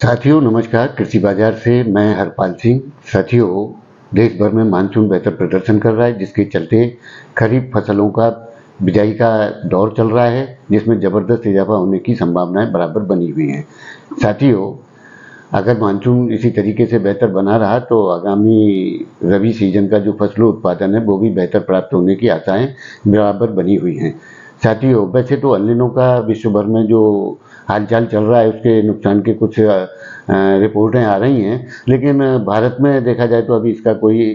साथियों नमस्कार, कृषि बाजार से मैं हरपाल सिंह। साथियों, देश भर में मानसून बेहतर प्रदर्शन कर रहा है, जिसके चलते खरीफ फसलों का बिजाई का दौर चल रहा है, जिसमें ज़बरदस्त इजाफा होने की संभावनाएं बराबर बनी हुई हैं। साथियों, अगर मानसून इसी तरीके से बेहतर बना रहा तो आगामी रबी सीजन का जो फसलों उत्पादन है वो भी बेहतर प्राप्त होने की आशाएं बराबर बनी हुई हैं। साथियों, वैसे तो एल नीनो का विश्व भर में जो हालचाल चल रहा है उसके नुकसान के कुछ रिपोर्टें आ रही हैं, लेकिन भारत में देखा जाए तो अभी इसका कोई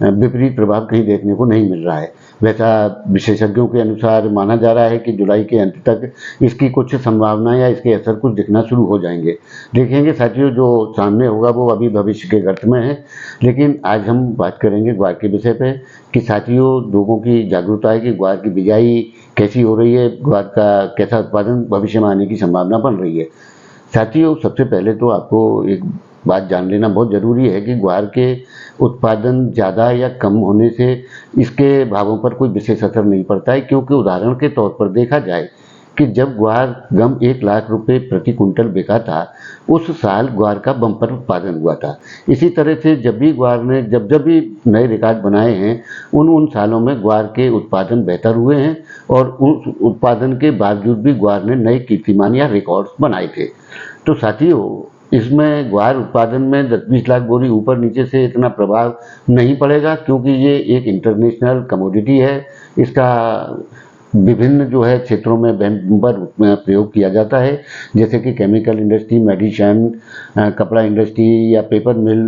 विपरीत प्रभाव कहीं देखने को नहीं मिल रहा है। वैसा विशेषज्ञों के अनुसार माना जा रहा है कि जुलाई के अंत तक इसकी कुछ संभावना या इसके असर कुछ दिखना शुरू हो जाएंगे। देखेंगे साथियों, जो सामने होगा वो अभी भविष्य के गर्त में है। लेकिन आज हम बात करेंगे ग्वार के विषय पे कि साथियों, लोगों की जागरूकता है कि ग्वार की बिजाई कैसी हो रही है, ग्वार का कैसा उत्पादन भविष्य में आने की संभावना बन रही है। साथियों, सबसे पहले तो आपको एक बात जान लेना बहुत ज़रूरी है कि ग्वार के उत्पादन ज़्यादा या कम होने से इसके भावों पर कोई विशेष असर नहीं पड़ता है, क्योंकि उदाहरण के तौर पर देखा जाए कि जब ग्वार गम 1 लाख रुपए प्रति कुंटल बिका था, उस साल ग्वार का बम्पर उत्पादन हुआ था। इसी तरह से जब भी ग्वार ने जब जब भी नए रिकॉर्ड बनाए हैं, उन सालों में ग्वार के उत्पादन बेहतर हुए हैं और उस उत्पादन के बावजूद भी ग्वार ने नए कीर्तिमान या रिकॉर्ड्स बनाए थे। तो साथियों, इसमें ग्वार उत्पादन में 10-20 लाख बोरी ऊपर नीचे से इतना प्रभाव नहीं पड़ेगा, क्योंकि ये एक इंटरनेशनल कमोडिटी है। इसका विभिन्न जो है क्षेत्रों में बम्पर प्रयोग किया जाता है, जैसे कि केमिकल इंडस्ट्री, मेडिसिन, कपड़ा इंडस्ट्री या पेपर मिल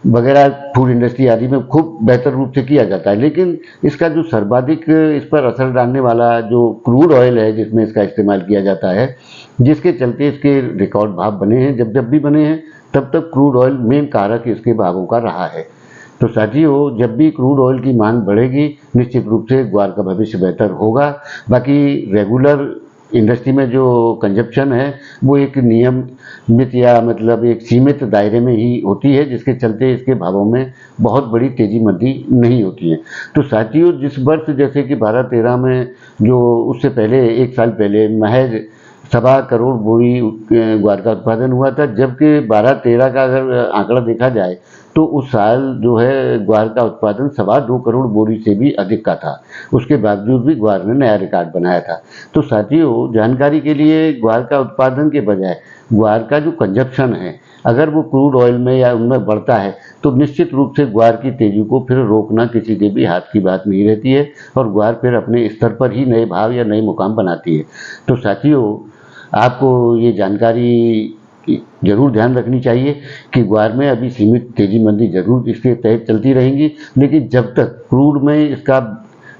वगैरह, फूड इंडस्ट्री आदि में खूब बेहतर रूप से किया जाता है। लेकिन इसका जो सर्वाधिक इस पर असर डालने वाला जो क्रूड ऑयल है, जिसमें इसका इस्तेमाल किया जाता है, जिसके चलते इसके रिकॉर्ड भाव बने हैं, जब भी बने हैं तब तक क्रूड ऑयल मेन कारक इसके भावों का रहा है। तो साथियों, जब भी क्रूड ऑयल की मांग बढ़ेगी, निश्चित रूप से ग्वार का भविष्य बेहतर होगा। बाकी रेगुलर इंडस्ट्री में जो कंजप्शन है वो एक नियमित या मतलब एक सीमित दायरे में ही होती है, जिसके चलते इसके भावों में बहुत बड़ी तेजी मंदी नहीं होती है। तो साथियों, जिस वर्ष जैसे कि 12-13 में जो उससे पहले 1 साल पहले महज 1.25 करोड़ बोरी ग्वार का उत्पादन हुआ था, जबकि 12-13 का अगर आंकड़ा देखा जाए तो उस साल जो है ग्वार का उत्पादन 2.25 करोड़ बोरी से भी अधिक का था। उसके बावजूद भी ग्वार ने नया रिकॉर्ड बनाया था। तो साथियों, जानकारी के लिए, ग्वार का उत्पादन के बजाय ग्वार का जो कंजप्शन है, अगर वो क्रूड ऑयल में या उनमें बढ़ता है तो निश्चित रूप से ग्वार की तेजी को फिर रोकना किसी के भी हाथ की बात नहीं रहती है और ग्वार फिर अपने स्तर पर ही नए भाव या नए मुकाम बनाती है। तो साथियों, आपको ये जानकारी जरूर ध्यान रखनी चाहिए कि ग्वार में अभी सीमित तेजी मंदी जरूर इसके तहत चलती रहेंगी, लेकिन जब तक क्रूड में इसका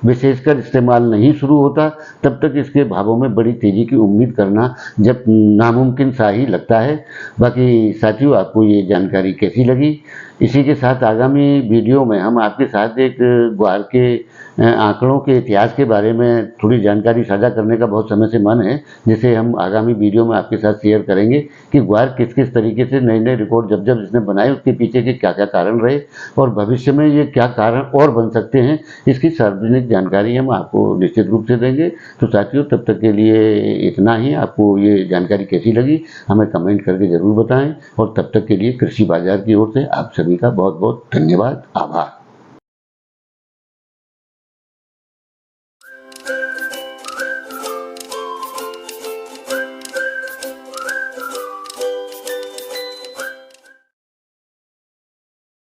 विशेषकर इस्तेमाल नहीं शुरू होता, तब तक इसके भावों में बड़ी तेजी की उम्मीद करना जब नामुमकिन सा ही लगता है। बाकी साथियों, आपको ये जानकारी कैसी लगी? इसी के साथ आगामी वीडियो में हम आपके साथ एक ग्वार के आंकड़ों के इतिहास के बारे में थोड़ी जानकारी साझा करने का बहुत समय से मन है, जिसे हम आगामी वीडियो में आपके साथ शेयर करेंगे कि ग्वार किस किस तरीके से नए नए रिकॉर्ड जब इसने बनाए, उसके पीछे के क्या क्या कारण रहे और भविष्य में ये क्या कारण और बन सकते हैं, इसकी सार्वजनिक जानकारी हम आपको निश्चित रूप से देंगे। तो साथियों, तब तक के लिए इतना ही। आपको ये जानकारी कैसी लगी हमें कमेंट करके ज़रूर बताएं, और तब तक के लिए कृषि बाजार की ओर से आप सभी का बहुत बहुत धन्यवाद, आभार।